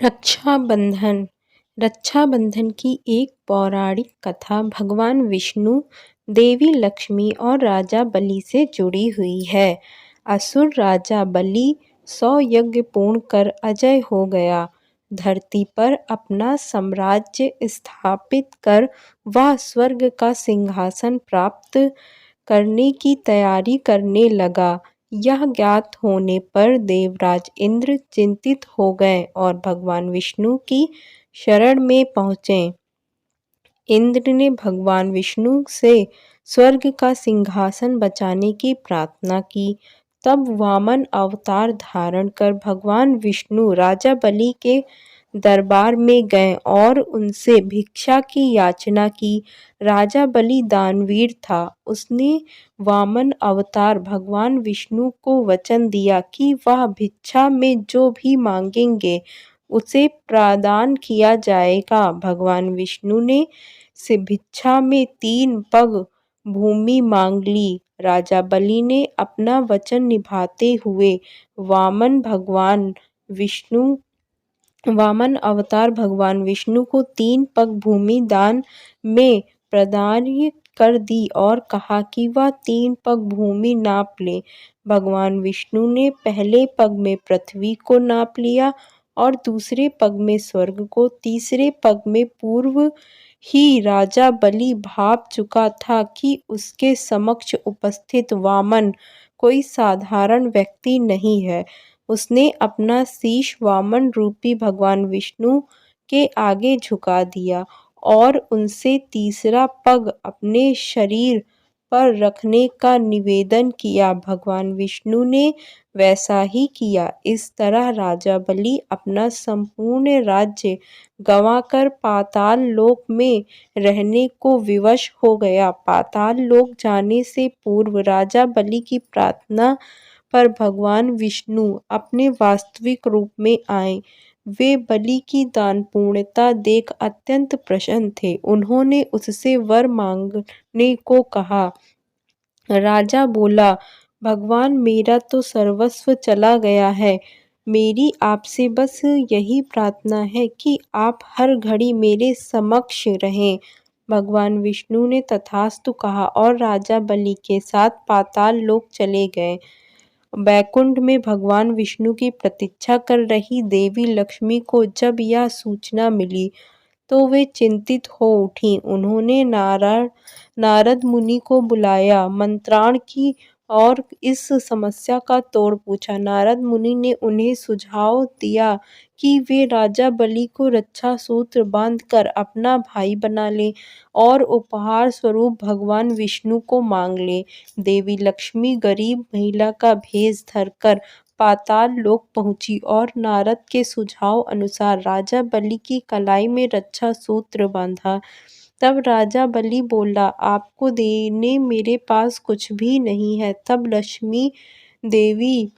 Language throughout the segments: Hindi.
रक्षाबंधन। रक्षाबंधन की एक पौराणिक कथा भगवान विष्णु, देवी लक्ष्मी और राजा बलि से जुड़ी हुई है। असुर राजा बलि 100 यज्ञ पूर्ण कर अजय हो गया। धरती पर अपना साम्राज्य स्थापित कर वह स्वर्ग का सिंहासन प्राप्त करने की तैयारी करने लगा। यह ज्ञात होने पर देवराज इंद्र चिंतित हो गए और भगवान विष्णु की शरण में पहुँचे। इंद्र ने भगवान विष्णु से स्वर्ग का सिंहासन बचाने की प्रार्थना की। तब वामन अवतार धारण कर भगवान विष्णु राजा बलि के दरबार में गए और उनसे भिक्षा की याचना की। राजा बलि दानवीर था। उसने वामन अवतार भगवान विष्णु को वचन दिया कि वह भिक्षा में जो भी मांगेंगे उसे प्रदान किया जाएगा। भगवान विष्णु ने से भिक्षा में 3 पग भूमि मांग ली। राजा बलि ने अपना वचन निभाते हुए वामन अवतार भगवान विष्णु को 3 पग भूमि दान में प्रदान कर दी और कहा कि वह 3 पग भूमि नाप ले। भगवान विष्णु ने पहले पग में पृथ्वी को नाप लिया और दूसरे पग में स्वर्ग को। तीसरे पग में पूर्व ही राजा बलि भाप चुका था कि उसके समक्ष उपस्थित वामन कोई साधारण व्यक्ति नहीं है। उसने अपना शीश वामन रूपी भगवान विष्णु के आगे झुका दिया और उनसे तीसरा पग अपने शरीर पर रखने का निवेदन किया। भगवान विष्णु ने वैसा ही किया। इस तरह राजा बलि अपना संपूर्ण राज्य गंवाकर पाताल लोक में रहने को विवश हो गया। पाताल लोक जाने से पूर्व राजा बलि की प्रार्थना पर भगवान विष्णु अपने वास्तविक रूप में आए। वे बलि की दानपूर्णता देख अत्यंत प्रसन्न थे। उन्होंने उससे वर मांगने को कहा। राजा बोला, भगवान मेरा तो सर्वस्व चला गया है। मेरी आपसे बस यही प्रार्थना है कि आप हर घड़ी मेरे समक्ष रहें। भगवान विष्णु ने तथास्तु कहा और राजा बलि के साथ पाताल लोक चले गए। बैकुंठ में भगवान विष्णु की प्रतीक्षा कर रही देवी लक्ष्मी को जब यह सूचना मिली तो वे चिंतित हो उठी। उन्होंने नारद मुनि को बुलाया, मंत्राण की और इस समस्या का तोड़ पूछा। नारद मुनि ने उन्हें सुझाव दिया कि वे राजा बलि को रक्षा सूत्र बांधकर अपना भाई बना लें और उपहार स्वरूप भगवान विष्णु को मांग लें। देवी लक्ष्मी गरीब महिला का भेष धरकर पाताल लोक पहुंची और नारद के सुझाव अनुसार राजा बलि की कलाई में रक्षा सूत्र बांधा। तब राजा बलि बोला, आपको देने मेरे पास कुछ भी नहीं है। तब लक्ष्मी देवी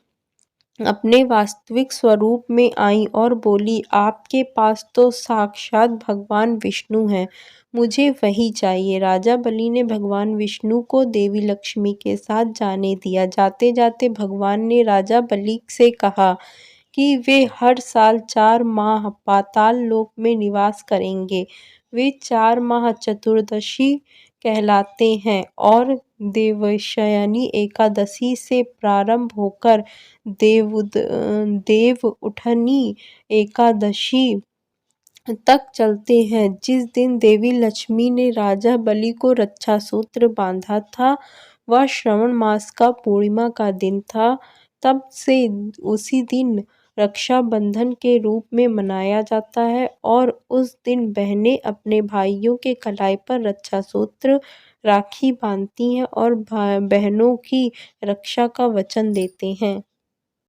अपने वास्तविक स्वरूप में आई और बोली, आपके पास तो साक्षात भगवान विष्णु हैं, मुझे वही चाहिए। राजा बलि ने भगवान विष्णु को देवी लक्ष्मी के साथ जाने दिया। जाते जाते भगवान ने राजा बलि से कहा कि वे हर साल 4 माह पाताल लोक में निवास करेंगे। वे 4 माह चतुर्दशी कहलाते हैं और देवशयनी एकादशी से प्रारंभ होकर देव उठनी एकादशी तक चलते हैं। जिस दिन देवी लक्ष्मी ने राजा बलि को रक्षा सूत्र बांधा था वह श्रावण मास का पूर्णिमा का दिन था। तब से उसी दिन रक्षाबंधन के रूप में मनाया जाता है और उस दिन बहनें अपने भाइयों के कलाई पर रक्षा सूत्र राखी बांधती हैं और बहनों की रक्षा का वचन देते हैं।